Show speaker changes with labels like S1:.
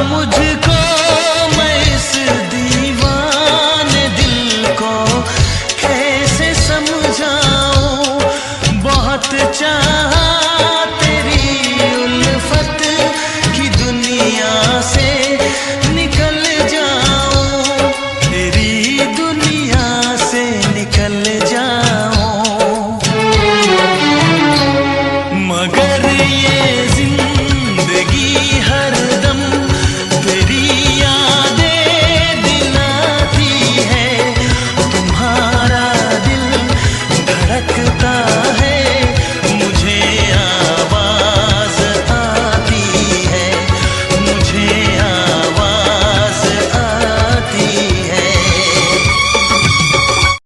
S1: मुझको, मैं इस दीवाने दिल को कैसे समझाऊं। बहुत चाहा तेरी उल्फत की दुनिया से निकल जाऊं, तेरी दुनिया से निकल जाऊं। मगर ये जिंदगी हरदम तेरी यादें दिलाती है। तुम्हारा दिल धड़कता है